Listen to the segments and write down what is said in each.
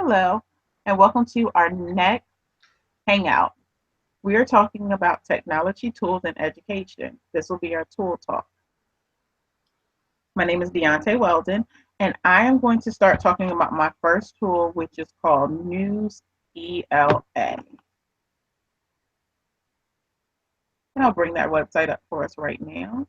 Hello, and welcome to our next Hangout. We are talking about technology tools in education. This will be our tool talk. My name is Deontay Weldon, and I am going to start talking about my first tool, which is called News ELA. And I'll bring that website up for us right now.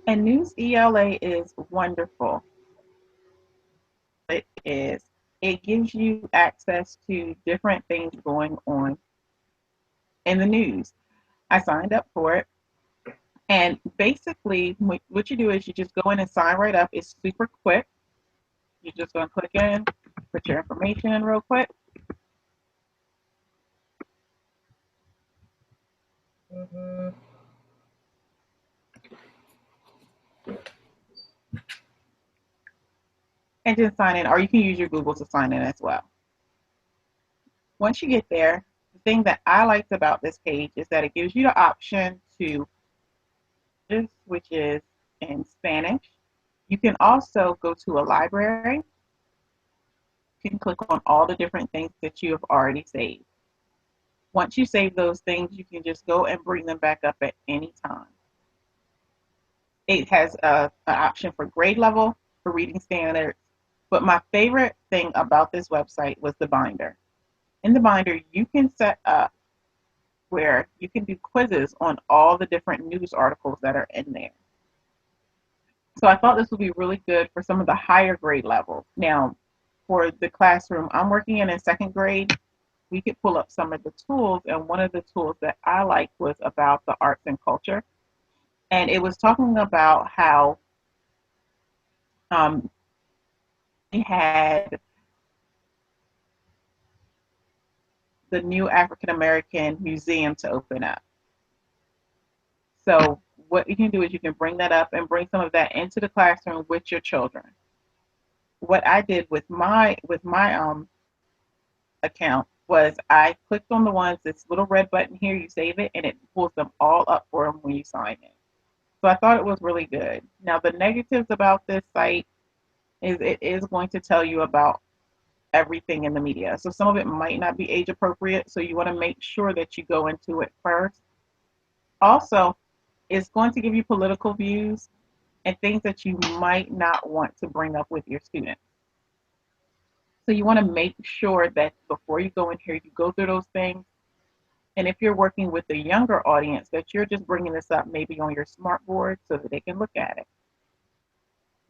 And News ELA is wonderful. It gives you access to different things going on in the news. I signed up for it. And basically, what you do is you just go in and sign right up. It's super quick. You're just going to click in, put your information in real quick. And just sign in, or you can use your Google to sign in as well. Once you get there, the thing that I liked about this page is that it gives you the option to, which is in Spanish. You can also go to a library. You can click on all the different things that you have already saved. Once you save those things, you can just go and bring them back up at any time. It has an option for grade level, for reading standards. But my favorite thing about this website was the binder. In the binder, you can set up where you can do quizzes on all the different news articles that are in there. So I thought this would be really good for some of the higher grade levels. Now, for the classroom I'm working in second grade, we could pull up some of the tools. And one of the tools that I liked was about the arts and culture. And it was talking about how we had the new African American museum to open up. So what you can do is you can bring that up and bring some of that into the classroom with your children. What I did with my account was I clicked on the ones, this little red button here, you save it, and it pulls them all up for them when you sign in. So I thought it was really good. Now the negatives about this site is it is going to tell you about everything in the media. So some of it might not be age appropriate. So you want to make sure that you go into it first. Also, it's going to give you political views and things that you might not want to bring up with your students. So you want to make sure that before you go in here, you go through those things. And if you're working with a younger audience, that you're just bringing this up maybe on your smart board so that they can look at it.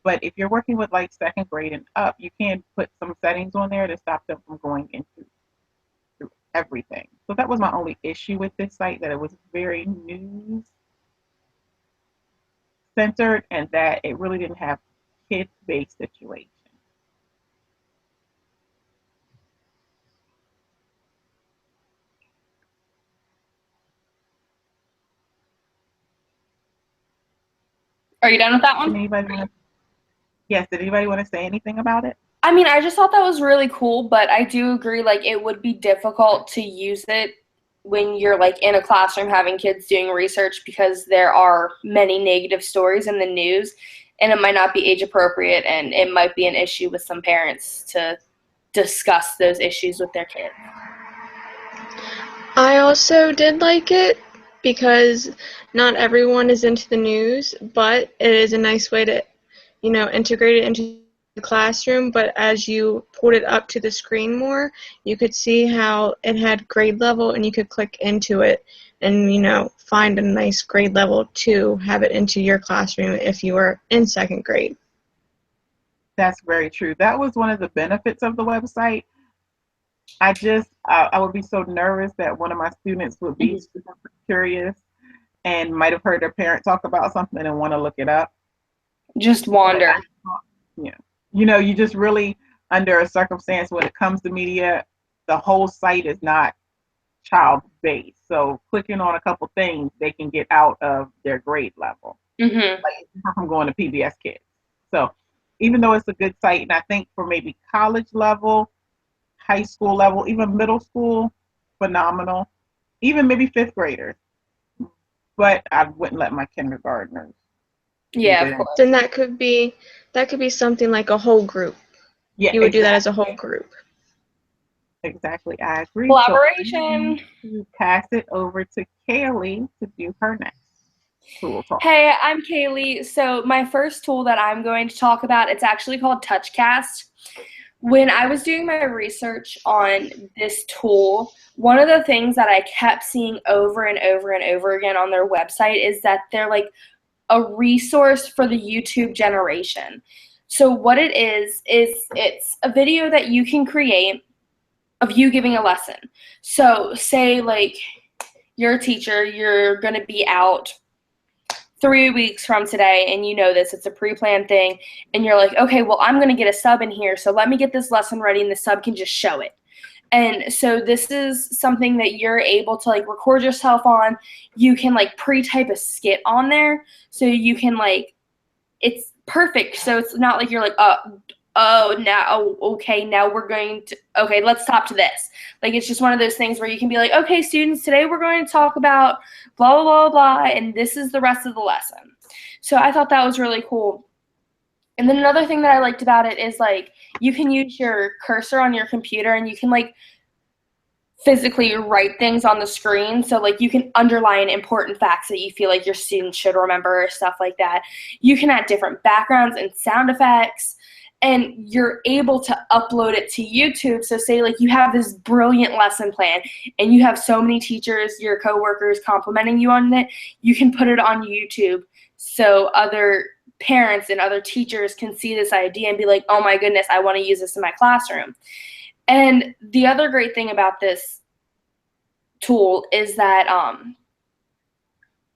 But if you're working with like second grade and up, you can put some settings on there to stop them from going into through everything. So that was my only issue with this site, that it was very news centered and that it really didn't have kids-based situation. Are you done with that Did one? anybody want to, yes, did anybody want to say anything about it? I mean, I just thought that was really cool, but I do agree, like, it would be difficult to use it when you're, like, in a classroom having kids doing research because there are many negative stories in the news, and it might not be age appropriate, and it might be an issue with some parents to discuss those issues with their kids. I also did like it because not everyone is into the news, but it is a nice way to, integrate it into the classroom. But as you pulled it up to the screen more, you could see how it had grade level, and you could click into it and, find a nice grade level to have it into your classroom if you were in second grade. That's very true. That was one of the benefits of the website. I would be so nervous that one of my students would be super curious and might have heard their parent talk about something and want to look it up. Just wander. Yeah. You just really, under a circumstance when it comes to media, the whole site is not child based. So clicking on a couple things, they can get out of their grade level. Mm-hmm. Like from going to PBS Kids. So even though it's a good site, and I think for maybe college level, high school level, even middle school, phenomenal. Even maybe fifth graders. But I wouldn't let my kindergartners use Yeah, of it. course. Then that could be something like a whole group. Yeah, You would do that as a whole group. exactly. I agree. So I'm going Collaboration. to pass it over to Kaylee to do her next tool talk. Hey, I'm Kaylee. So my first tool that I'm going to talk about, it's actually called TouchCast. When I was doing my research on this tool, one of the things that I kept seeing over and over and over again on their website is that they're like a resource for the YouTube generation. So what it is it's a video that you can create of you giving a lesson. So say like you're a teacher, you're going to be out 3 weeks from today, and you know this, it's a pre-planned thing, and you're like, okay, well, I'm going to get a sub in here, so let me get this lesson ready, and the sub can just show it. And so this is something that you're able to like record yourself on. You can like pre-type a skit on there, so you can like, it's perfect. So it's not like you're like, okay, now we're going to, okay, let's stop to this. Like, it's just one of those things where you can be like, okay, students, today we're going to talk about blah, blah, blah, blah, and this is the rest of the lesson. So I thought that was really cool. And then another thing that I liked about it is like, you can use your cursor on your computer and you can like physically write things on the screen. So like you can underline important facts that you feel like your students should remember or stuff like that. You can add different backgrounds and sound effects, and you're able to upload it to YouTube. So say like you have this brilliant lesson plan and you have so many teachers, your coworkers complimenting you on it, you can put it on YouTube so other parents and other teachers can see this idea and be like, oh my goodness, I want to use this in my classroom. And the other great thing about this tool is that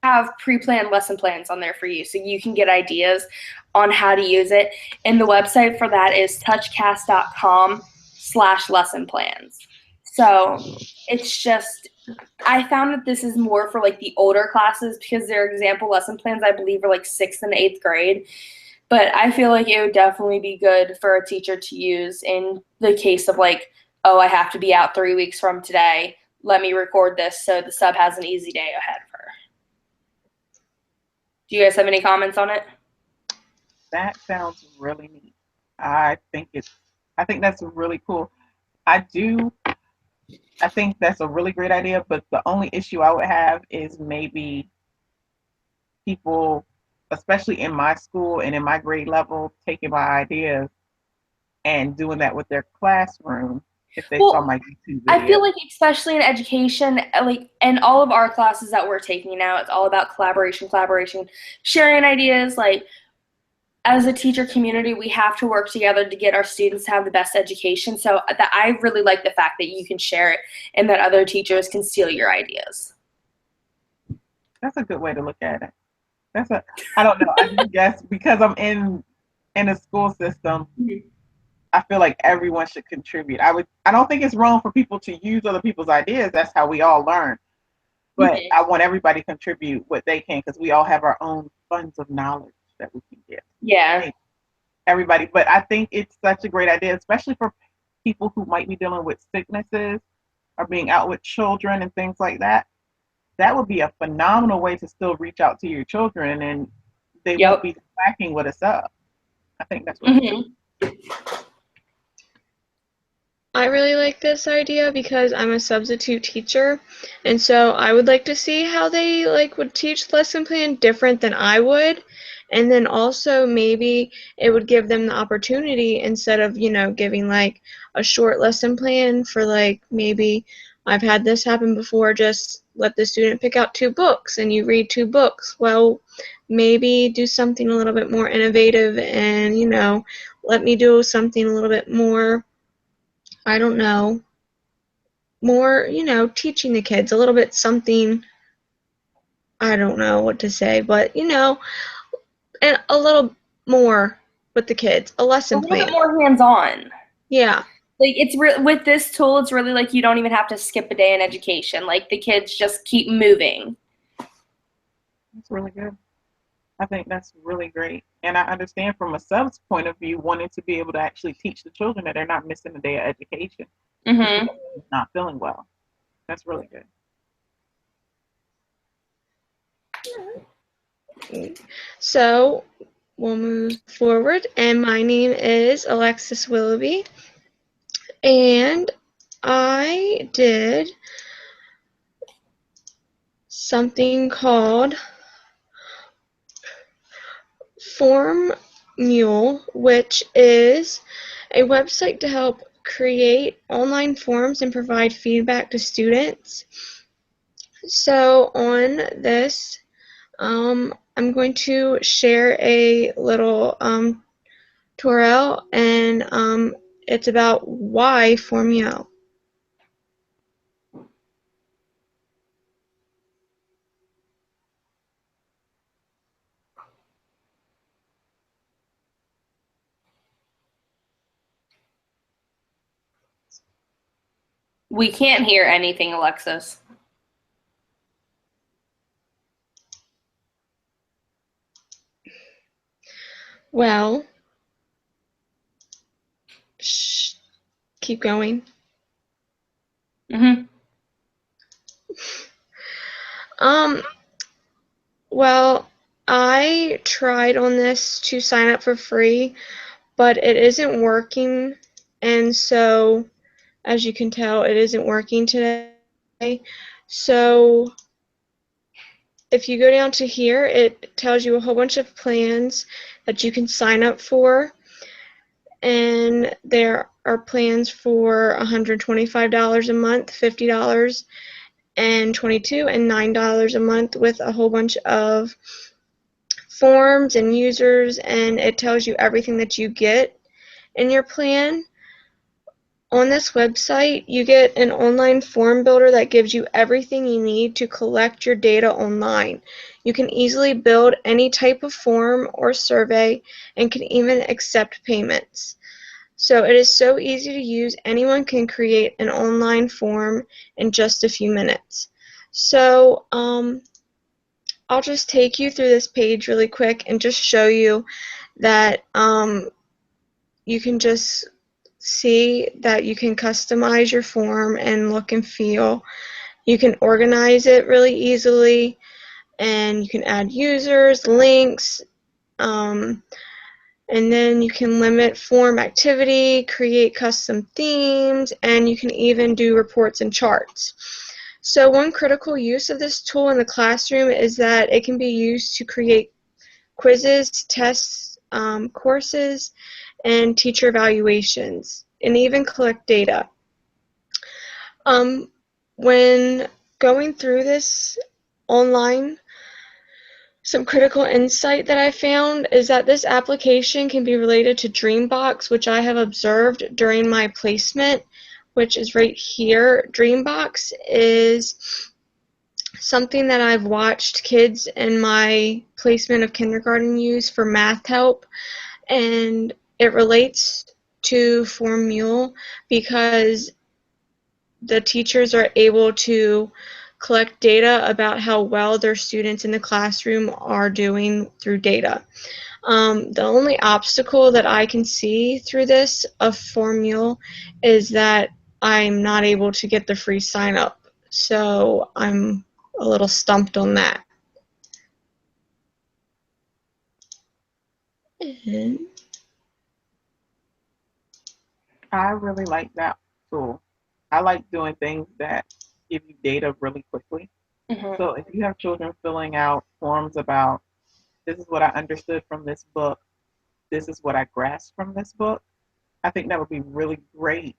have pre-planned lesson plans on there for you, so you can get ideas on how to use it. And the website for that is touchcast.com/lesson plans. So it's just, I found that this is more for like the older classes because their example lesson plans, I believe, are like 6th and 8th grade. But I feel like it would definitely be good for a teacher to use in the case of like, oh, I have to be out 3 weeks from today. Let me record this so the sub has an easy day ahead of her. Do you guys have any comments on it? That sounds really neat. I think that's really cool. I think that's a really great idea, but the only issue I would have is maybe people, especially in my school and in my grade level, taking my ideas and doing that with their classroom if they saw Well, my YouTube I feel video. like especially in education, like in all of our classes that we're taking now, it's all about collaboration, sharing ideas. Like as a teacher community, we have to work together to get our students to have the best education. So that I really like the fact that you can share it and that other teachers can steal your ideas. That's a good way to look at it. I don't know. I just guess because I'm in a school system, I feel like everyone should contribute. I don't think it's wrong for people to use other people's ideas. That's how we all learn. But I want everybody to contribute what they can because we all have our own funds of knowledge that we can give. Yeah. Everybody. But I think it's such a great idea, especially for people who might be dealing with sicknesses or being out with children and things like that. That would be a phenomenal way to still reach out to your children and they won't be slacking with us up. I think that's what I really like this idea because I'm a substitute teacher, and so I would like to see how they like would teach lesson plan different than I would, and then also maybe it would give them the opportunity instead of, giving like a short lesson plan for like maybe I've had this happen before, just let the student pick out 2 books and you read 2 books. Well, maybe do something a little bit more innovative and, let me do something a little bit more, I don't know, more, teaching the kids a little bit something, I don't know what to say, but, and a little more with the kids, a lesson A little plan. bit more hands-on. Yeah. Like with this tool, it's really like you don't even have to skip a day in education. Like the kids just keep moving. That's really good. I think that's really great. And I understand from a sub's point of view, wanting to be able to actually teach the children that they're not missing a day of education. Mhm. not feeling well. That's really good. So we'll move forward, and my name is Alexis Willoughby, and I did something called Form Mule, which is a website to help create online forms and provide feedback to students. So on this, I'm going to share a little tutorial, and it's about why Form Mule. We can't hear anything, Alexis. Well, keep going. Mhm. Um, well, I tried on this to sign up for free, but it isn't working, and so as you can tell, it isn't working today. So if you go down to here, it tells you a whole bunch of plans that you can sign up for, and there are plans for $125 a month, $50 and $22 and $9 a month, with a whole bunch of forms and users, and it tells you everything that you get in your plan. On this website, you get an online form builder that gives you everything you need to collect your data online. You can easily build any type of form or survey and can even accept payments. So it is so easy to use. Anyone can create an online form in just a few minutes. So I'll just take you through this page really quick and just show you that you can just see that you can customize your form and look and feel. You can organize it really easily, and you can add users, links, and then you can limit form activity, create custom themes, and you can even do reports and charts. So one critical use of this tool in the classroom is that it can be used to create quizzes, tests, courses, and teacher evaluations, and even collect data. When going through this online, some critical insight that I found is that this application can be related to Dreambox, which I have observed during my placement, which is right here. Dreambox is something that I've watched kids in my placement of kindergarten use for math help, and it relates to Form Mule because the teachers are able to collect data about how well their students in the classroom are doing through data. The only obstacle that I can see through this of Form Mule is that I'm not able to get the free sign up. So I'm a little stumped on that. And I really like that tool. I like doing things that give you data really quickly. Mhm. So if you have children filling out forms about this is what I understood from this book, this is what I grasped from this book, I think that would be really great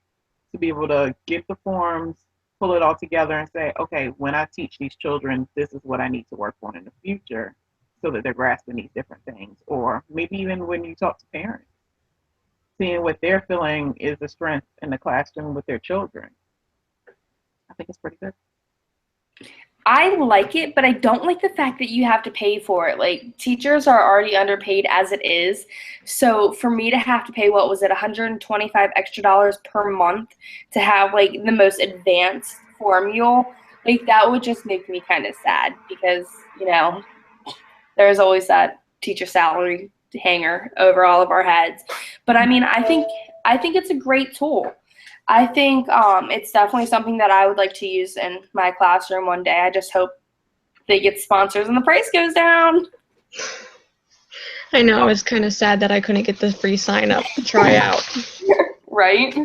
to be able to get the forms, pull it all together, and say, okay, when I teach these children, this is what I need to work on in the future so that they're grasping these different things. Or maybe even when you talk to parents, seeing what they're feeling is a strength in the classroom with their children. I think it's pretty good. I like it, but I don't like the fact that you have to pay for it. Like, teachers are already underpaid as it is. So for me to have to pay, what was it, 125 extra dollars per month to have like the most advanced formula, like that would just make me kind of sad because, there's always that teacher salary hanger over all of our heads. But I mean, I think it's a great tool. I think it's definitely something that I would like to use in my classroom one day. I just hope they get sponsors and the price goes down. I know, it was kind of sad that I couldn't get the free sign up to try out. Right?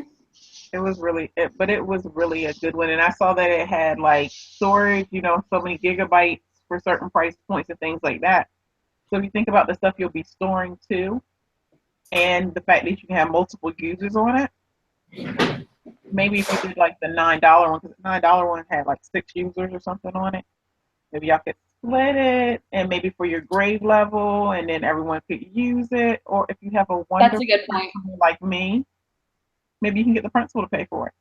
It was really, but it was really a good one. And I saw that it had like storage, so many gigabytes for certain price points and things like that. So if you think about the stuff you'll be storing too, and the fact that you can have multiple users on it, maybe if you did like the $9 one, because the $9 one had like 6 users or something on it, maybe y'all could split it, and maybe for your grade level, and then everyone could use it. Or if you have a That's a wonderful good point. principal like me, maybe you can get the principal to pay for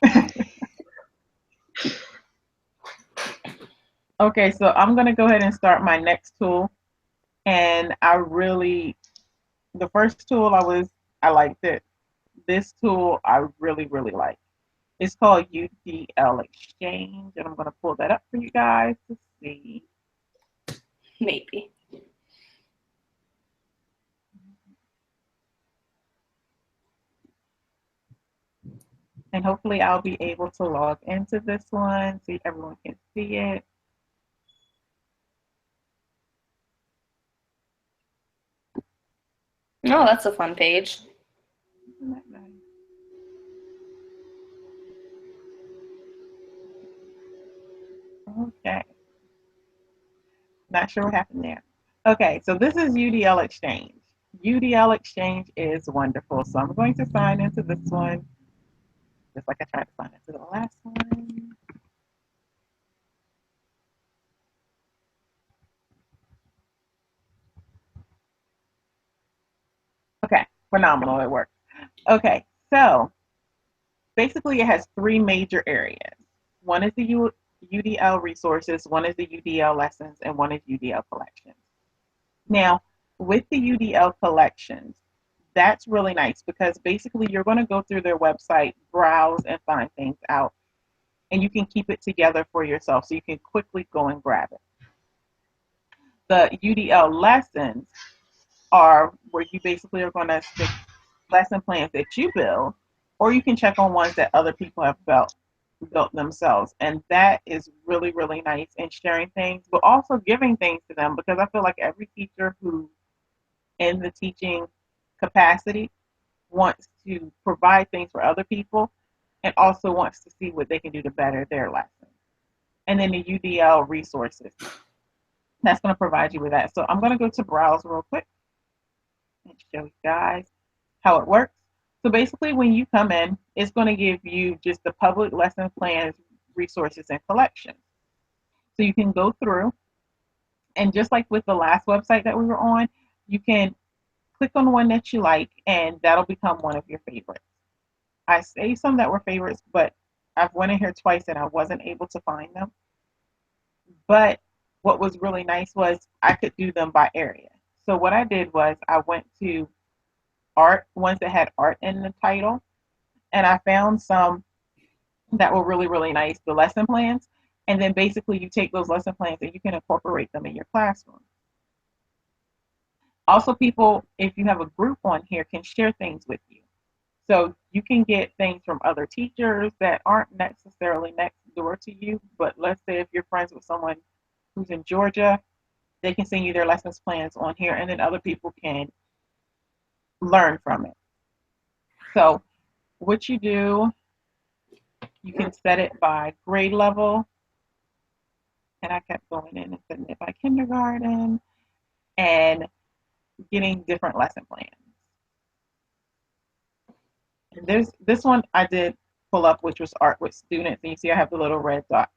it. Okay, so I'm going to go ahead and start my next tool. And the first tool I liked it. This tool I really, really like. It's called UDL Exchange. And I'm going to pull that up for you guys to see. Maybe. And hopefully I'll be able to log into this one so everyone can see it. Oh, that's a fun page. Isn't that nice? Okay. Not sure what happened there. Okay, so this is UDL Exchange. UDL Exchange is wonderful. So I'm going to sign into this one, just like I tried to sign into the last one. Okay, phenomenal. It worked. Okay, so basically it has three major areas. One is the UDL resources, one is the UDL lessons, and one is UDL collections. Now, with the UDL collections, that's really nice because basically you're going to go through their website, browse, and find things out, and you can keep it together for yourself so you can quickly go and grab it. The UDL lessons are where you basically are going to stick lesson plans that you build, or you can check on ones that other people have built themselves. And that is really, really nice in sharing things, but also giving things to them, because I feel like every teacher who in the teaching capacity wants to provide things for other people and also wants to see what they can do to better their lesson. And then the UDL resources, that's going to provide you with that. So I'm going to go to browse real quick and show you guys how it works. So basically when you come in, it's going to give you just the public lesson plans, resources, and collections. So you can go through, and just like with the last website that we were on, you can click on one that you like and that'll become one of your favorites. I saved some that were favorites, but I've went in here twice and I wasn't able to find them. But what was really nice was I could do them by area. So what I did was I went to art, ones that had art in the title, and I found some that were really, really nice, the lesson plans. And then basically you take those lesson plans and you can incorporate them in your classroom. Also, people, if you have a group on here, can share things with you. So you can get things from other teachers that aren't necessarily next door to you, but let's say if you're friends with someone who's in Georgia, they can send you their lessons plans on here, and then other people can learn from it. So what you do, you can set it by grade level, and I kept going in and setting it by kindergarten and getting different lesson plans. And this one I did pull up, which was art with students, and you see I have the little red dot,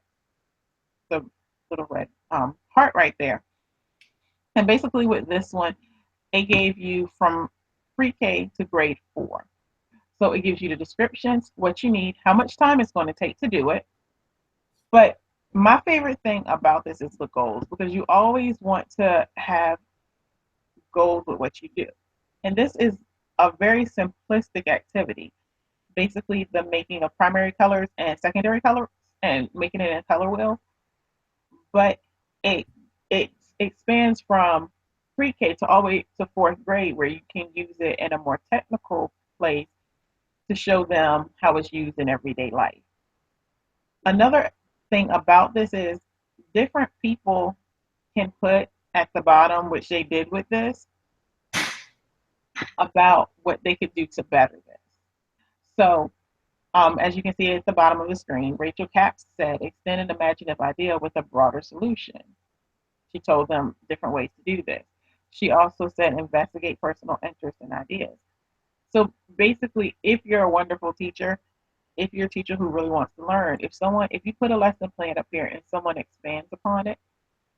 the little red heart right there. And basically with this one, it gave you from pre-K to grade 4. So it gives you the descriptions, what you need, how much time it's going to take to do it. But my favorite thing about this is the goals, because you always want to have goals with what you do. And this is a very simplistic activity. Basically, the making of primary colors and secondary colors and making it in a color wheel. But it it expands from pre-K to all the way to 4th grade, where you can use it in a more technical place to show them how it's used in everyday life. Another thing about this is different people can put at the bottom, which they did with this, about what they could do to better this. So, as you can see at the bottom of the screen, Rachel Capps said, extend an imaginative idea with a broader solution. She told them different ways to do this. She also said, investigate personal interests and ideas. So basically, if you're a wonderful teacher, if you're a teacher who really wants to learn, if you put a lesson plan up here and someone expands upon it,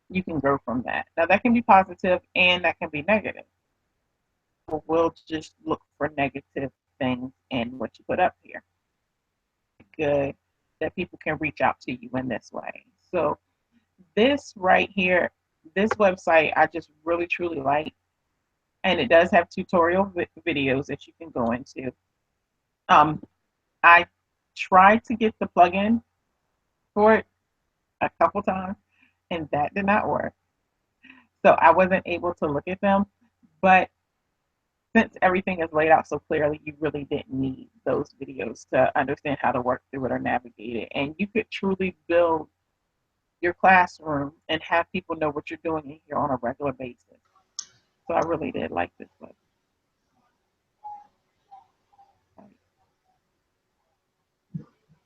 you can grow from that. Now that can be positive and that can be negative. We'll just look for negative things in what you put up here. Good that people can reach out to you in this way. So this right here, this website, I just really truly like, and it does have tutorial videos that you can go into. I tried to get the plugin for it a couple times, and that did not work. So I wasn't able to look at them, but since everything is laid out so clearly, you really didn't need those videos to understand how to work through it or navigate it. And you could truly build your classroom and have people know what you're doing in here on a regular basis. So I really did like this one.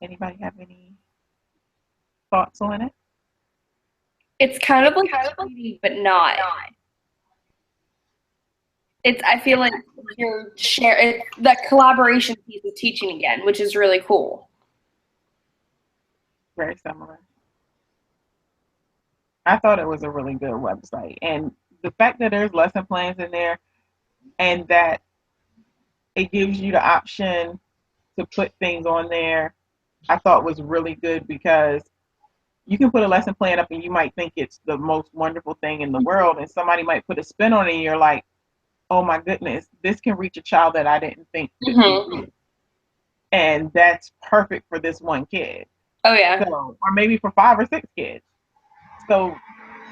Anybody have any thoughts on it? It's kind of like cheating, but not. I feel like you're sharing that collaboration piece of teaching again, which is really cool. Very similar. I thought it was a really good website. And the fact that there's lesson plans in there and that it gives you the option to put things on there, I thought was really good, because you can put a lesson plan up and you might think it's the most wonderful thing in the world, and somebody might put a spin on it and you're like, oh my goodness, this can reach a child that I didn't think could reach. And that's perfect for this one kid. Oh yeah. So, or maybe for 5 or 6 kids. So,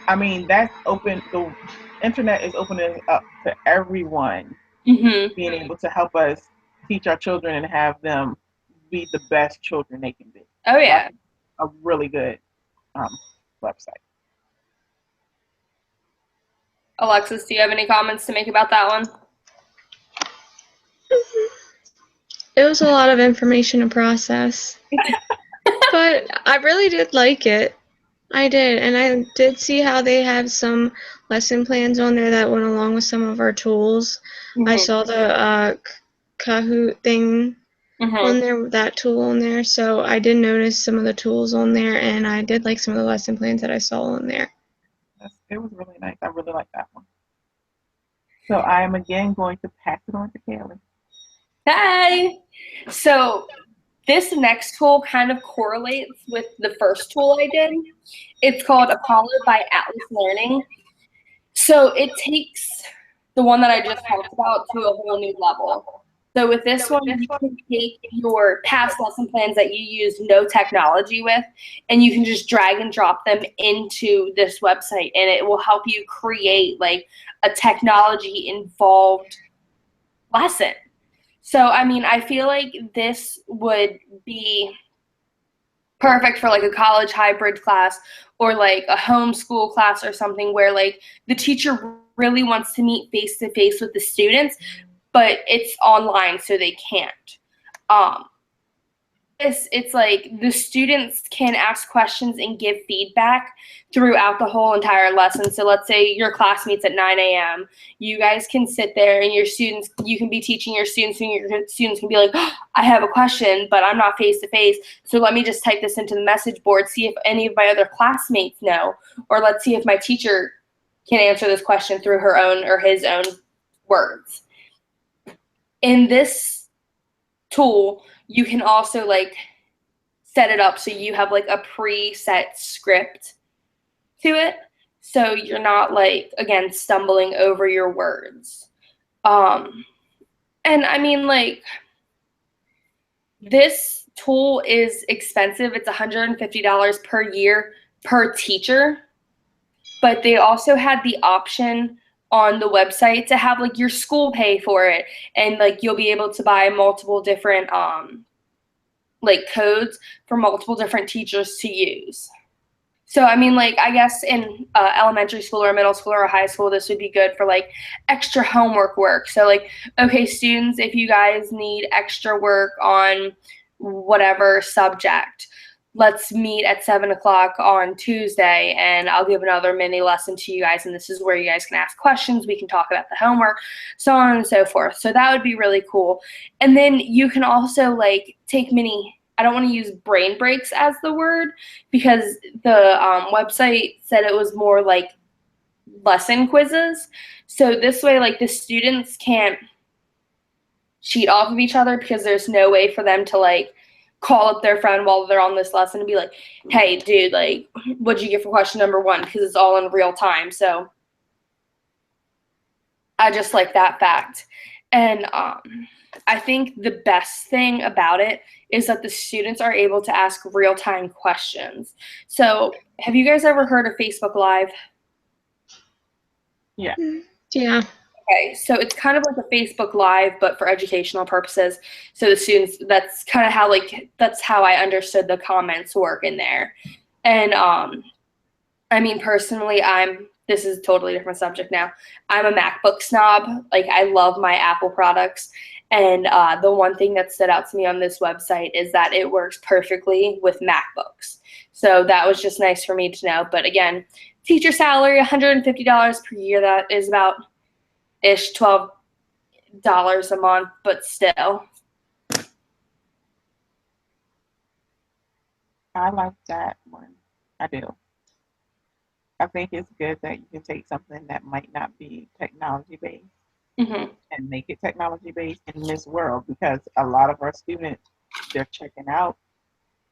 I mean, that's open. The internet is opening up to everyone being able to help us teach our children and have them be the best children they can be. Oh yeah. That's a really good website. Alexis, do you have any comments to make about that one? It was a lot of information to process. But I really did like it. I did. And I did see how they have some lesson plans on there that went along with some of our tools. I saw the Kahoot thing on there, that tool on there. So I did notice some of the tools on there, and I did like some of the lesson plans that I saw on there. It was really nice. I really like that one. So I am again going to pass it on to Kelly. Hi. So this next tool kind of correlates with the first tool I did. It's called Apollo by Atlas Learning. So it takes the one that I just talked about to a whole new level. So with this one, you can take your past lesson plans that you use no technology with, and you can just drag and drop them into this website, and it will help you create like a technology involved lesson. So, I mean, I feel like this would be perfect for like a college hybrid class or like a homeschool class or something where like the teacher really wants to meet face to face with the students, but it's online so they can't. It's like the students can ask questions and give feedback throughout the whole entire lesson. So let's say your class meets at 9 a.m. You guys can sit there and you can be teaching your students, and your students can be like, oh, I have a question, but I'm not face to face. So let me just type this into the message board, see if any of my other classmates know, or let's see if my teacher can answer this question through her own or his own words. In this tool, you can also like set it up so you have like a preset script to it, so you're not like, again, stumbling over your words. And I mean, like, this tool is expensive. It's $150 per year per teacher, but they also had the option on the website to have like your school pay for it, and like you'll be able to buy multiple different like codes for multiple different teachers to use. So I mean, like, I guess in elementary school or middle school or high school, this would be good for like extra homework work. So like, okay, students, if you guys need extra work on whatever subject, let's meet at 7 o'clock on Tuesday, and I'll give another mini lesson to you guys, and this is where you guys can ask questions. We can talk about the homework, so on and so forth. So that would be really cool. And then you can also like take mini, I don't want to use brain breaks as the word, because the website said it was more like lesson quizzes. So this way, like, the students can't cheat off of each other, because there's no way for them to like call up their friend while they're on this lesson and be like, hey dude, like, what'd you get for question number 1, because it's all in real time. So I just like that fact. And I think the best thing about it is that the students are able to ask real-time questions. So have you guys ever heard of Facebook Live? Yeah. Yeah. Okay, so it's kind of like a Facebook Live, but for educational purposes. So the students, that's kind of how, like, that's how I understood the comments work in there. And I mean, personally, this is a totally different subject now. I'm a MacBook snob. Like, I love my Apple products. And the one thing that stood out to me on this website is that it works perfectly with MacBooks. So that was just nice for me to know. But again, teacher salary, $150 per year. That is about $12 a month, but still. I like that one. I do. I think it's good that you can take something that might not be technology based Mm-hmm. and make it technology based in this world, because a lot of our students, they're checking out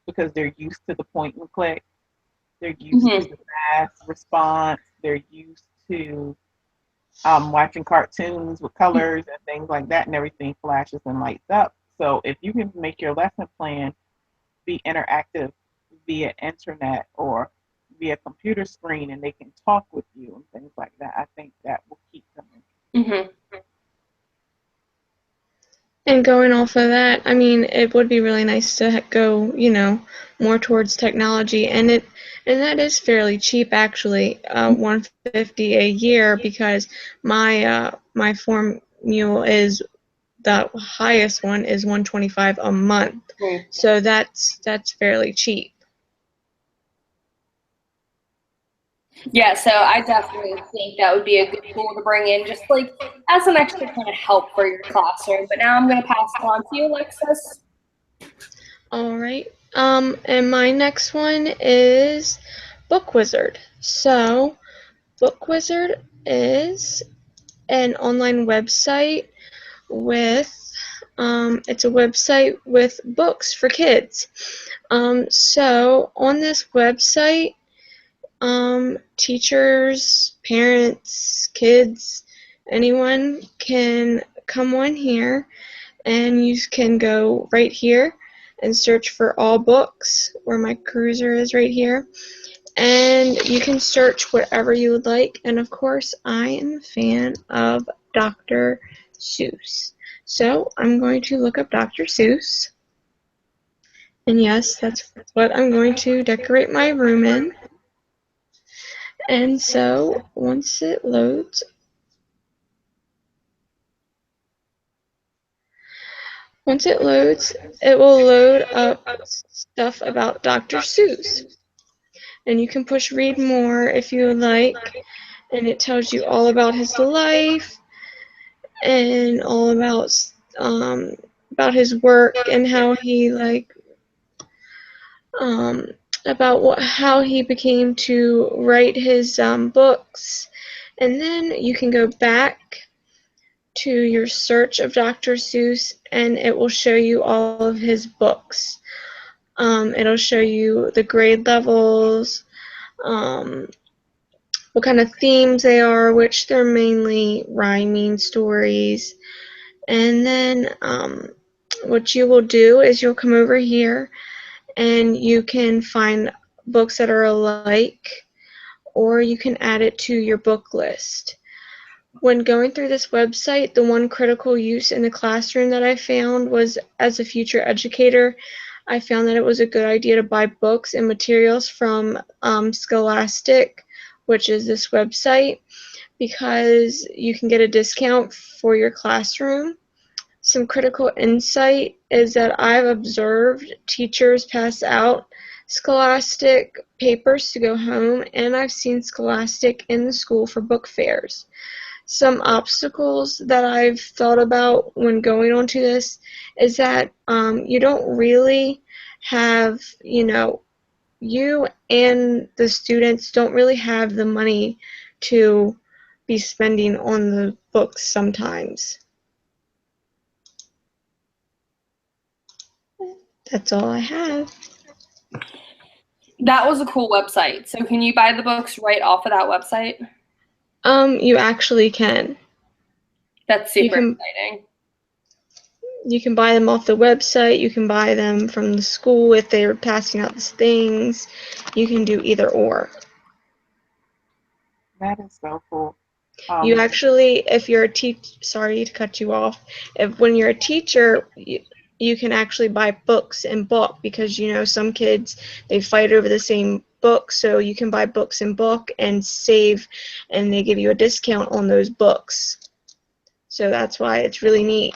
because they're used to the point and click. They're used to Mm-hmm. the fast response. They're used to watching cartoons with colors and things like that, and everything flashes and lights up. So if you can make your lesson plan be interactive via internet or via computer screen, and they can talk with you and things like that, I think that will keep them Mm-hmm. And going off of that, I mean, it would be really nice to go, more towards technology, and that is fairly cheap actually, $150 a year, because my formula is the highest one is $125 a month, so that's fairly cheap. Yeah, so I definitely think that would be a good tool to bring in, just like as an extra kind of help for your classroom. But now I'm going to pass it on to you, Alexis. All right. And my next one is Book Wizard. So Book Wizard is an online website with it's a website with books for kids. So on this website, teachers, parents, kids, anyone can come on here, and you can go right here and search for all books, where my cursor is right here, and you can search whatever you would like. And of course, I am a fan of Dr. Seuss, so I'm going to look up Dr. Seuss, and yes, that's what I'm going to decorate my room in. And so once it loads, it will load up stuff about Dr. Seuss. And you can push read more if you would like, and it tells you all about his life and all about his work, and how he about how he became to write his books. And then you can go back to your search of Dr. Seuss, and it will show you all of his books. It'll show you the grade levels, what kind of themes they are, which they're mainly rhyming stories. And then what you will do is you'll come over here, and you can find books that are alike, or you can add it to your book list. When going through this website, the one critical use in the classroom that I found was as a future educator, I found that it was a good idea to buy books and materials from Scholastic, which is this website, because you can get a discount for your classroom. Some critical insight is that I've observed teachers pass out Scholastic papers to go home, and I've seen Scholastic in the school for book fairs. Some obstacles that I've thought about when going onto this is that you don't really have, you and the students don't really have the money to be spending on the books sometimes. That's all I have. That was a cool website. So can you buy the books right off of that website? You actually can. That's You super can exciting. you can buy them off the website. You can buy them from the school if they're passing out these things. You can do either or. That is so cool. You actually, if you're a sorry to cut you off. When you're a teacher, you can actually buy books in bulk because some kids they fight over the same book, so you can buy books in bulk and save, and they give you a discount on those books. So that's why it's really neat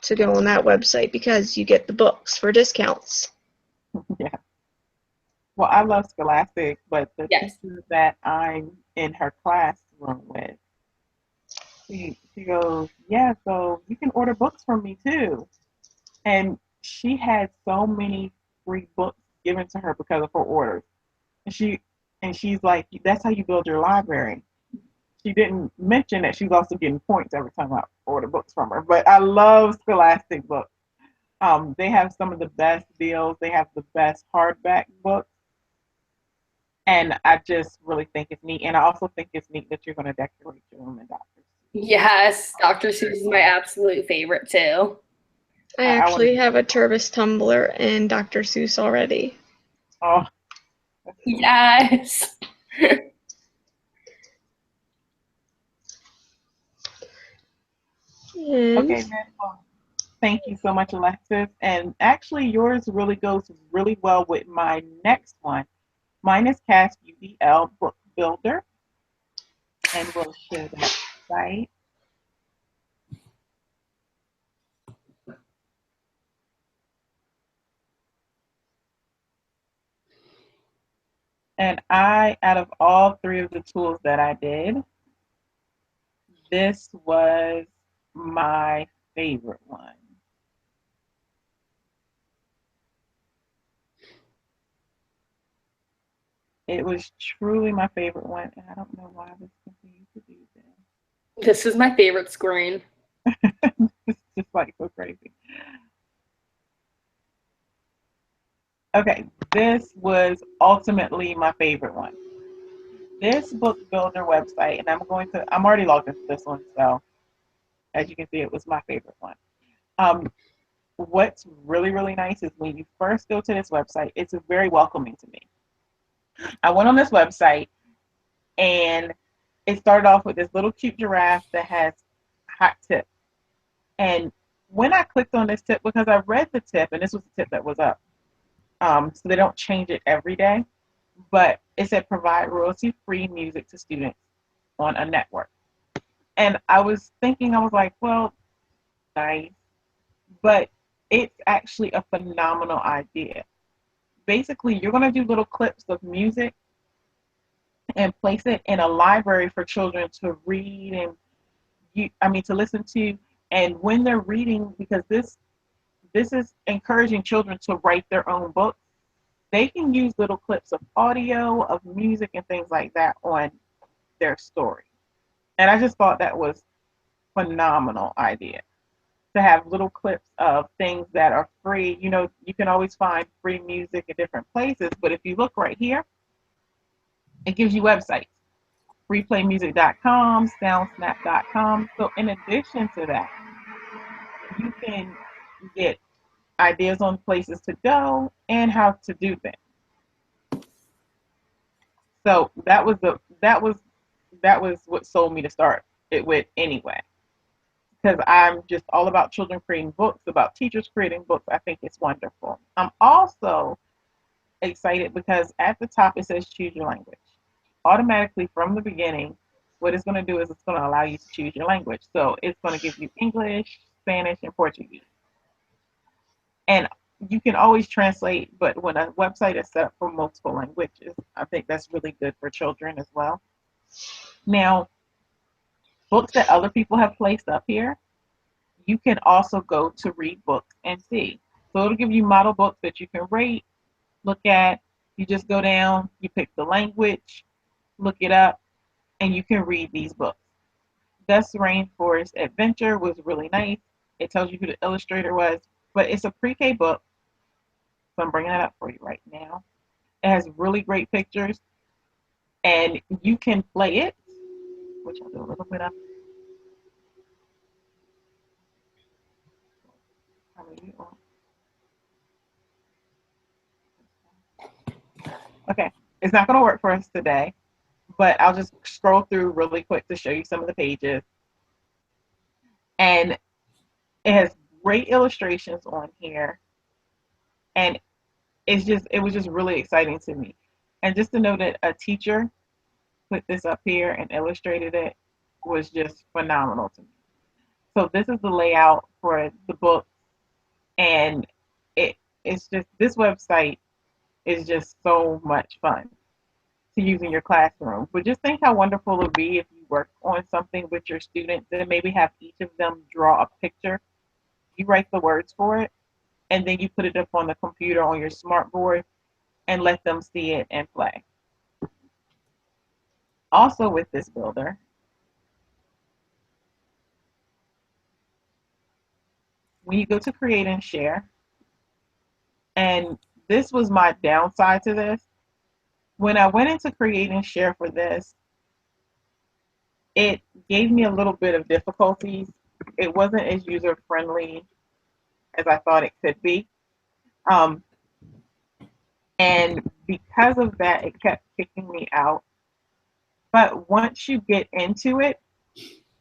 to go on that website because you get the books for discounts. Yeah. Well, I love Scholastic, but the Yes. teacher that I'm in her classroom with, she goes, yeah, so you can order books from me too. And she had so many free books given to her because of her orders. And she's like, that's how you build your library. She didn't mention that she's also getting points every time I order books from her. But I love Scholastic books. They have some of the best deals. They have the best hardback books. And I just really think it's neat. And I also think it's neat that you're going to decorate your room in Dr. Yes, Dr. Seuss is my absolute favorite too. I I want actually to. have a Tervis tumbler and Dr. Seuss already. Oh, Yes. And okay, then. Thank you so much, Alexis. And actually, yours really goes really well with my next one. Mine is Cast UDL Book Builder, and we'll share that site. And out of all three of the tools that I did, this was my favorite one. It was truly my favorite one, and I don't know why this continues to do this. This is my favorite screen. It's just like so crazy. Okay, this was ultimately my favorite one. This book builder website, and I'm already logged into this one, so as you can see, it was my favorite one. Um, what's really, really nice is when you first go to this website, it's very welcoming to me. I went on this website and it started off with this little cute giraffe that has hot tips. And when I clicked on this tip, because I read the tip, and this was the tip that was up, so they don't change it every day, but it said provide royalty-free music to students on a network. And I was thinking, I was like, well, nice, but it's actually a phenomenal idea. Basically, you're going to do little clips of music and place it in a library for children to read and to listen to. And when they're reading, because this is encouraging children to write their own books, they can use little clips of audio, of music, and things like that on their story. And I just thought that was phenomenal idea to have little clips of things that are free. You can always find free music in different places, but if you look right here, it gives you websites. Freeplaymusic.com, soundsnap.com. So in addition to that, you can get ideas on places to go and how to do things. So that was what sold me to start it with anyway. Because I'm just all about children creating books, about teachers creating books. I think it's wonderful. I'm also excited because at the top it says choose your language. Automatically from the beginning, what it's going to do is it's going to allow you to choose your language. So it's going to give you English, Spanish, and Portuguese. And you can always translate, but when a website is set up for multiple languages, I think that's really good for children as well. Now, books that other people have placed up here, you can also go to read books and see. So it'll give you model books that you can rate, look at. You just go down, you pick the language, look it up, and you can read these books. Dust Rainforest Adventure was really nice. It tells you who the illustrator was, but it's a pre-K book, so I'm bringing that up for you right now. It has really great pictures, and you can play it, which I'll do a little bit of. Okay, it's not going to work for us today, but I'll just scroll through really quick to show you some of the pages. And it has great illustrations on here, and it was just really exciting to me. And just to know that a teacher put this up here and illustrated it was just phenomenal to me. So this is the layout for the book, and it's just, this website is just so much fun to use in your classroom. But just think how wonderful it would be if you work on something with your students and maybe have each of them draw a picture. You write the words for it, and then you put it up on the computer on your smart board and let them see it and play. Also with this builder, when you go to create and share, and this was my downside to this, when I went into create and share for this, it gave me a little bit of difficulties. It wasn't as user friendly as I thought it could be. Um, and because of that, it kept kicking me out. But once you get into it,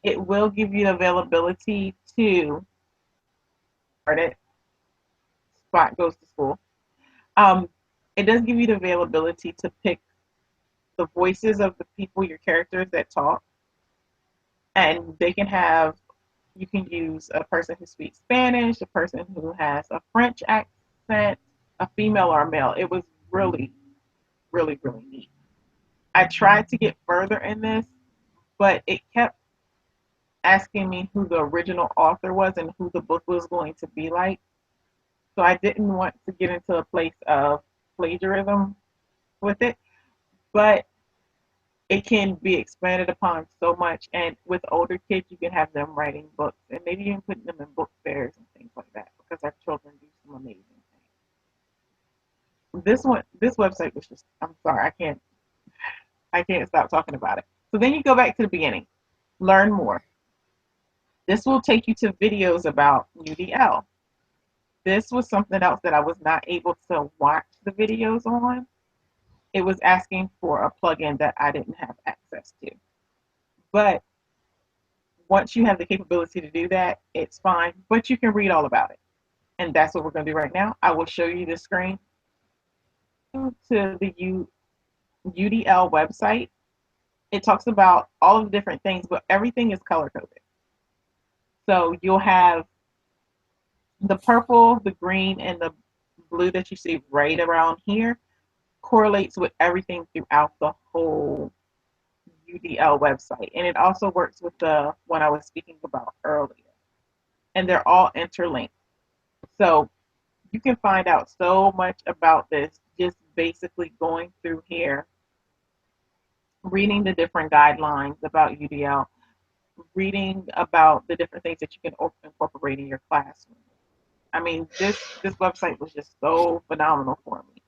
it will give you the availability to start it. Spot goes to school. Um, it does give you the availability to pick the voices of the people, your characters that talk, and they can have, you can use a person who speaks Spanish, a person who has a French accent, a female or a male. It was really, really, really neat. I tried to get further in this, but it kept asking me who the original author was and who the book was going to be like. So I didn't want to get into a place of plagiarism with it, but it can be expanded upon so much. And with older kids, you can have them writing books and maybe even putting them in book fairs and things like that, because our children do some amazing things. This website was just, I'm sorry, I can't stop talking about it. So then you go back to the beginning, learn more. This will take you to videos about UDL. This was something else that I was not able to watch the videos on. It was asking for a plugin that I didn't have access to. But once you have the capability to do that, it's fine, but you can read all about it. And that's what we're going to do right now. I will show you the screen to the UDL website. It talks about all of the different things, but everything is color coded. So you'll have the purple, the green, and the blue that you see right around here correlates with everything throughout the whole UDL website. And it also works with the one I was speaking about earlier. And they're all interlinked. So you can find out so much about this just basically going through here, reading the different guidelines about UDL, reading about the different things that you can incorporate in your classroom. I mean, this website was just so phenomenal for me.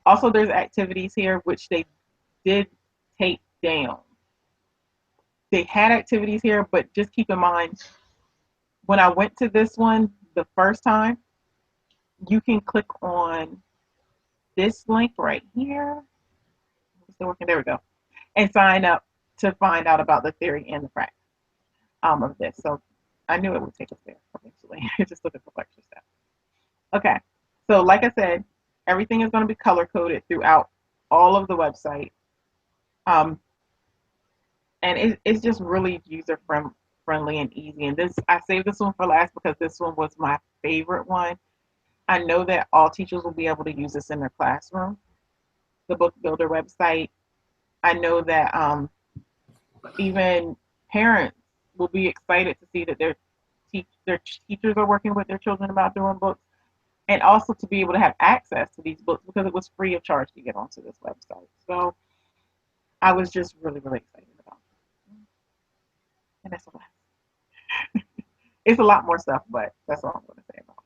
Also, there's activities here which they did take down. They had activities here, but just keep in mind, when I went to this one the first time, you can click on this link right here. Still working, there we go, and sign up to find out about the theory and the practice of this. So I knew it would take us there eventually. Just looking for extra steps. Okay. So like I said, everything is going to be color coded throughout all of the website. And it's just really user friendly and easy. And this, I saved this one for last because this one was my favorite one. I know that all teachers will be able to use this in their classroom. The Book Builder website. I know that even parents will be excited to see that their teachers are working with their children about doing books, and also to be able to have access to these books because it was free of charge to get onto this website. So I was just really, really excited about it. And that's all. It's a lot more stuff, but that's all I'm going to say about it.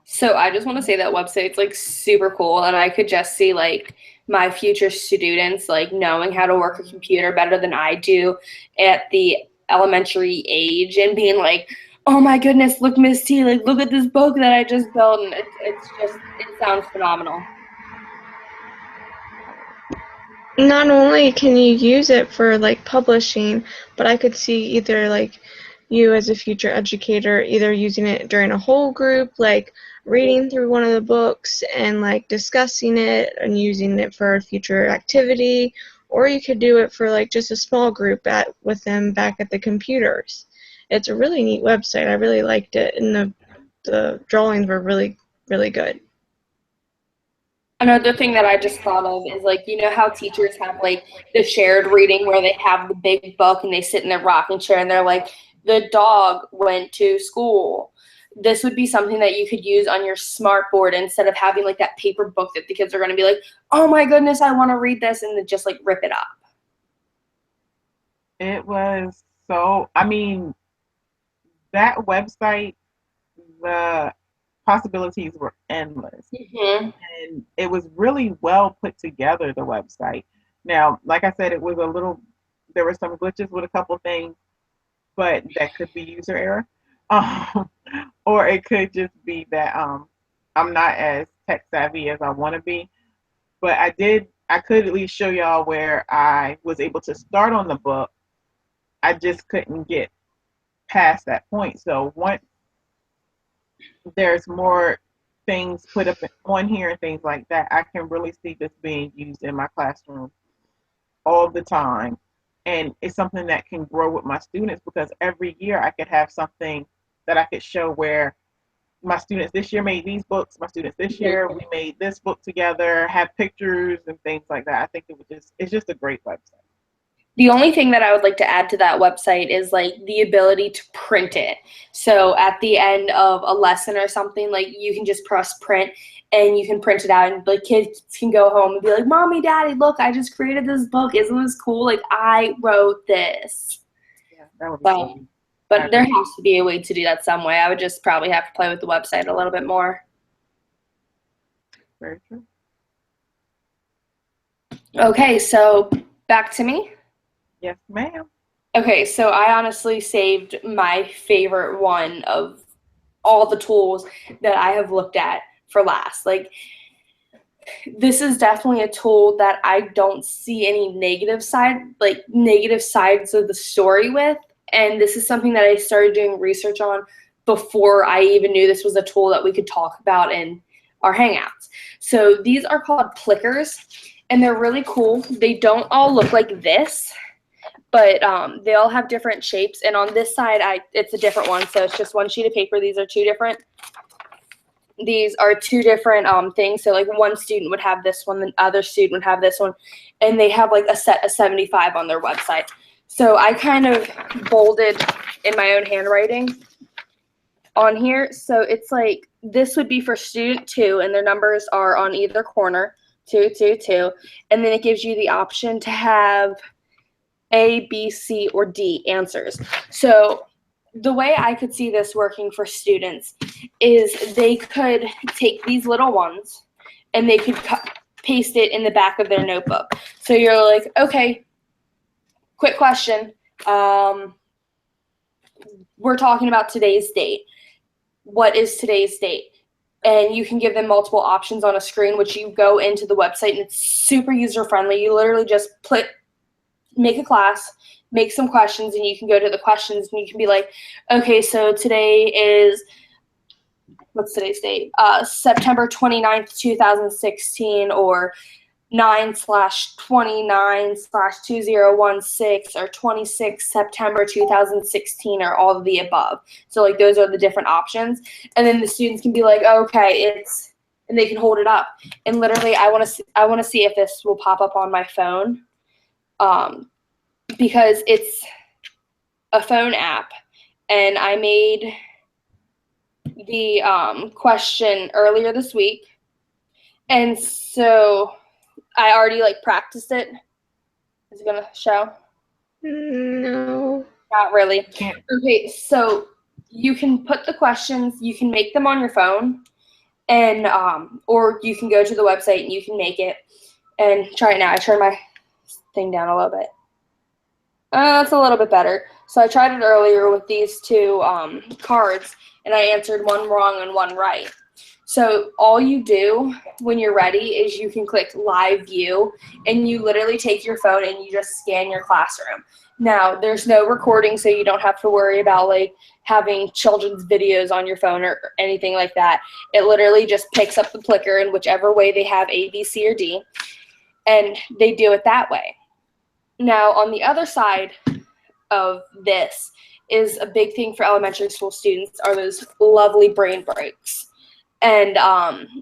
So I just want to say that website's like super cool, and I could just see like my future students like knowing how to work a computer better than I do at the elementary age and being like, oh my goodness, look, Miss T, like look at this book that I just built, and it sounds phenomenal. Not only can you use it for like publishing, but I could see either like you as a future educator either using it during a whole group, like reading through one of the books and like discussing it and using it for a future activity, or you could do it for like just a small group with them back at the computers. It's a really neat website. I really liked it, and the drawings were really, really good. Another thing that I just thought of is like, you know how teachers have like the shared reading where they have the big book and they sit in their rocking chair and they're like, the dog went to school. This would be something that you could use on your smart board instead of having like that paper book that the kids are going to be like, oh my goodness, I want to read this, and then just like rip it up. It was so, I mean, that website, the possibilities were endless. Mm-hmm. And it was really well put together, the website. Now, like I said, there were some glitches with a couple things, but that could be user error. Um, or it could just be that I'm not as tech savvy as I want to be. But I could at least show y'all where I was able to start on the book. I just couldn't get past that point. So once there's more things put up on here and things like that, I can really see this being used in my classroom all the time. And it's something that can grow with my students because every year I could have something that I could show where my students this year made these books, my students this year, we made this book together, have pictures and things like that. I think it's just a great website. The only thing that I would like to add to that website is like the ability to print it. So at the end of a lesson or something, like you can just press print and you can print it out, and like kids can go home and be like, Mommy, Daddy, look, I just created this book. Isn't this cool? Like I wrote this. Yeah, that would be So, but there has to be a way to do that some way. I would just probably have to play with the website a little bit more. very true. Okay, so back to me. Yes, ma'am. Okay, so I honestly saved my favorite one of all the tools that I have looked at for last. Like, this is definitely a tool that I don't see any negative sides of the story with. And this is something that I started doing research on before I even knew this was a tool that we could talk about in our Hangouts. So these are called plickers, and they're really cool. They don't all look like this, but they all have different shapes. And on this side, it's a different one. So it's just one sheet of paper. These are two different things. So like one student would have this one, the other student would have this one, and they have like a set of 75 on their website. So I kind of bolded in my own handwriting on here. So it's like this would be for student 2, and their numbers are on either corner, 2, 2, 2. And then it gives you the option to have A, B, C, or D answers. So the way I could see this working for students is they could take these little ones and they could paste it in the back of their notebook. So you're like, okay, quick question. We're talking about today's date. What is today's date? and you can give them multiple options on a screen, which you go into the website, and it's super user-friendly. You literally just make a class, make some questions, and you can go to the questions, and you can be like, okay, so today is, what's today's date? September 29th, 2016, or 9/29/2016, or 26 September 2016, or all of the above. So like those are the different options. And then the students can be like, oh, okay, and they can hold it up. And literally I want to see if this will pop up on my phone. Because it's a phone app, and I made the question earlier this week, and so I already like practiced it. Is it gonna show? No. Not really. Can't. Okay, so you can put the questions, you can make them on your phone, and or you can go to the website and you can make it and try it now. I turned my thing down a little bit. That's a little bit better. So I tried it earlier with these two cards, and I answered one wrong and one right. So all you do when you're ready is you can click live view, and you literally take your phone and you just scan your classroom. Now, there's no recording, so you don't have to worry about like having children's videos on your phone or anything like that. It literally just picks up the clicker in whichever way they have A, B, C, or D, and they do it that way. Now, on the other side of this is a big thing for elementary school students are those lovely brain breaks. And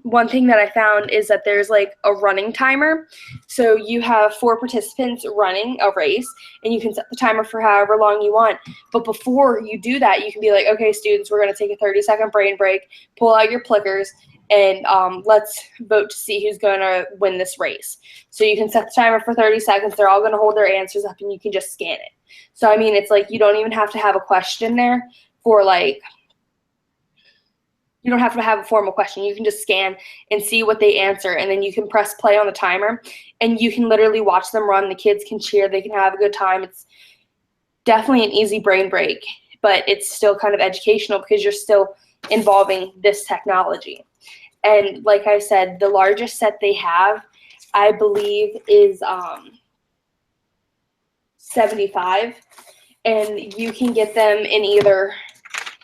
one thing that I found is that there's like a running timer. So you have 4 participants running a race, and you can set the timer for however long you want. But before you do that, you can be like, okay, students, we're going to take a 30-second brain break, pull out your clickers, and let's vote to see who's going to win this race. So you can set the timer for 30 seconds. They're all going to hold their answers up, and you can just scan it. So, I mean, it's like you don't even have to have a question there for like, you don't have to have a formal question. You can just scan and see what they answer, and then you can press play on the timer, and you can literally watch them run. The kids can cheer. They can have a good time. It's definitely an easy brain break, but it's still kind of educational because you're still involving this technology. And like I said, the largest set they have, I believe, is 75, and you can get them in either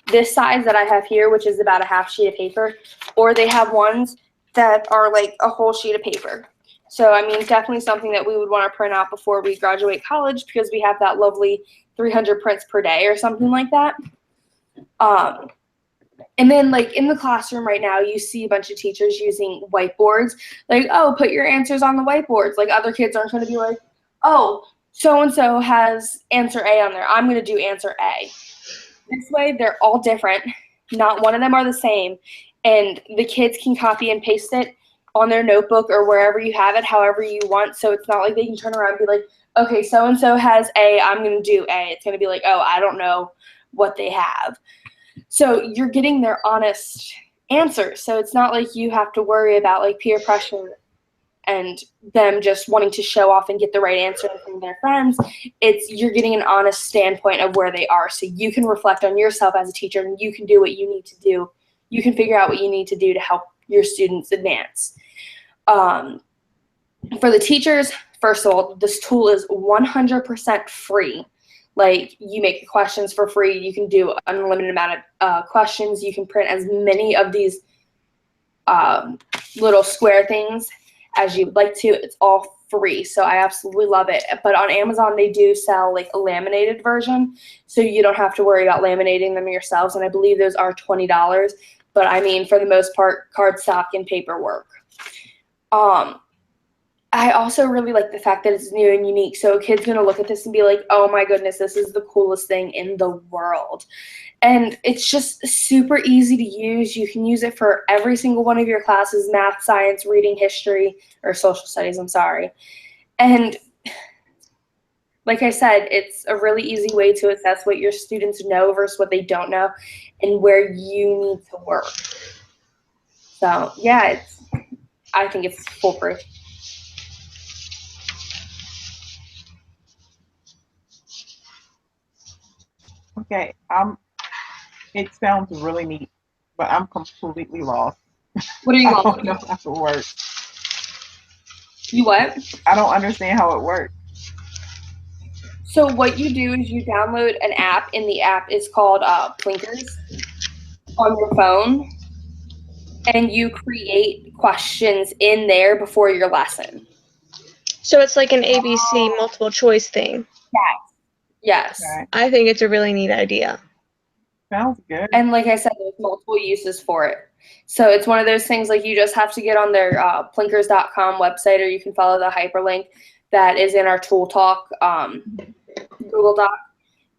this size that I have here, which is about a half sheet of paper, or they have ones that are like a whole sheet of paper. So, I mean, definitely something that we would want to print out before we graduate college, because we have that lovely 300 prints per day or something like that. And then, like, in the classroom right now, you see a bunch of teachers using whiteboards. Like, oh, put your answers on the whiteboards. Like, other kids aren't going to be like, oh, so-and-so has answer A on there. I'm going to do answer A. This way, they're all different. Not one of them are the same. And the kids can copy and paste it on their notebook or wherever you have it, however you want. So it's not like they can turn around and be like, okay, so-and-so has A, I'm going to do A. It's going to be like, oh, I don't know what they have. So you're getting their honest answers. So it's not like you have to worry about like peer pressure and them just wanting to show off and get the right answer from their friends. It's you're getting an honest standpoint of where they are, so you can reflect on yourself as a teacher, and you can do what you need to do. You can figure out what you need to do to help your students advance. For the teachers, first of all, this tool is 100% free. Like, you make the questions for free. You can do an unlimited amount of questions. You can print as many of these little square things as you would like to. It's all free, so I absolutely love it. But on Amazon, they do sell like a laminated version, so you don't have to worry about laminating them yourselves, and I believe those are $20. But I mean, for the most part, cardstock and paperwork. I also really like the fact that it's new and unique. So a kid's going to look at this and be like, oh my goodness, this is the coolest thing in the world. And it's just super easy to use. You can use it for every single one of your classes: math, science, reading, history, or social studies, I'm sorry. And like I said, it's a really easy way to assess what your students know versus what they don't know and where you need to work. So yeah, I think it's foolproof. Okay, it sounds really neat, but I'm completely lost. What are you I going don't to know do? how it works. You what? I don't understand how it works. So what you do is you download an app, and the app is called Plinkers on your phone, and you create questions in there before your lesson. So it's like an ABC multiple choice thing. Yes. Okay. I think it's a really neat idea. Sounds good. And like I said, there's multiple uses for it. So it's one of those things like you just have to get on their plinkers.com website, or you can follow the hyperlink that is in our Tool Talk Google Doc.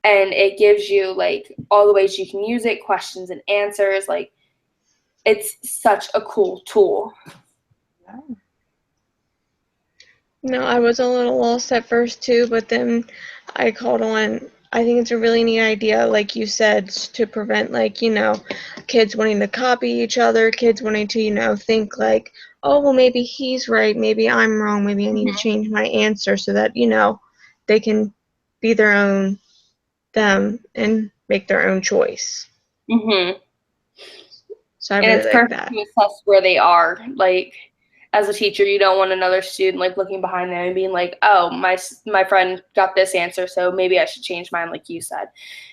And it gives you like all the ways you can use it, questions and answers. Like it's such a cool tool. Yeah. No, I was a little lost at first too, but then I caught on. I think it's a really neat idea, like you said, to prevent, like, kids wanting to copy each other, kids wanting to, think like, oh, well, maybe he's right, maybe I'm wrong, maybe I need to change my answer so that, they can be their own them and make their own choice. Mm-hmm. So I And really it's like perfect that. to assess where they are. Like as a teacher, you don't want another student like looking behind them and being like, "Oh, my friend got this answer, so maybe I should change mine," like you said.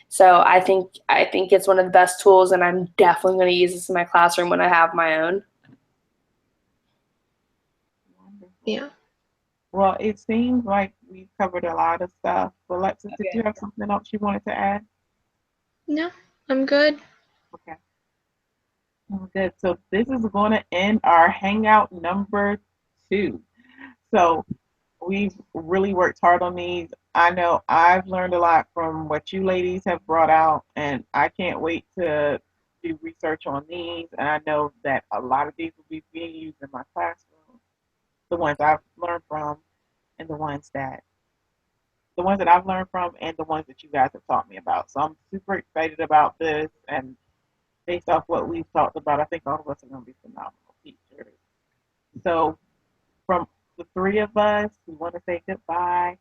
So I think it's one of the best tools, and I'm definitely going to use this in my classroom when I have my own. Wonderful. Yeah. Well, it seems like we've covered a lot of stuff. Alexis, did you have something else you wanted to add? No, I'm good. Okay. Good. So this is going to end our hangout number 2. So we've really worked hard on these. I know I've learned a lot from what you ladies have brought out, and I can't wait to do research on these. And I know that a lot of these will be being used in my classroom, the ones I've learned from, and the ones that I've learned from, and the ones that you guys have taught me about. So I'm super excited about this, and based off what we've talked about, I think all of us are going to be phenomenal teachers. So from the 3 of us, we want to say goodbye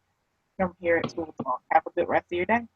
from here at Tool Talk. Have a good rest of your day.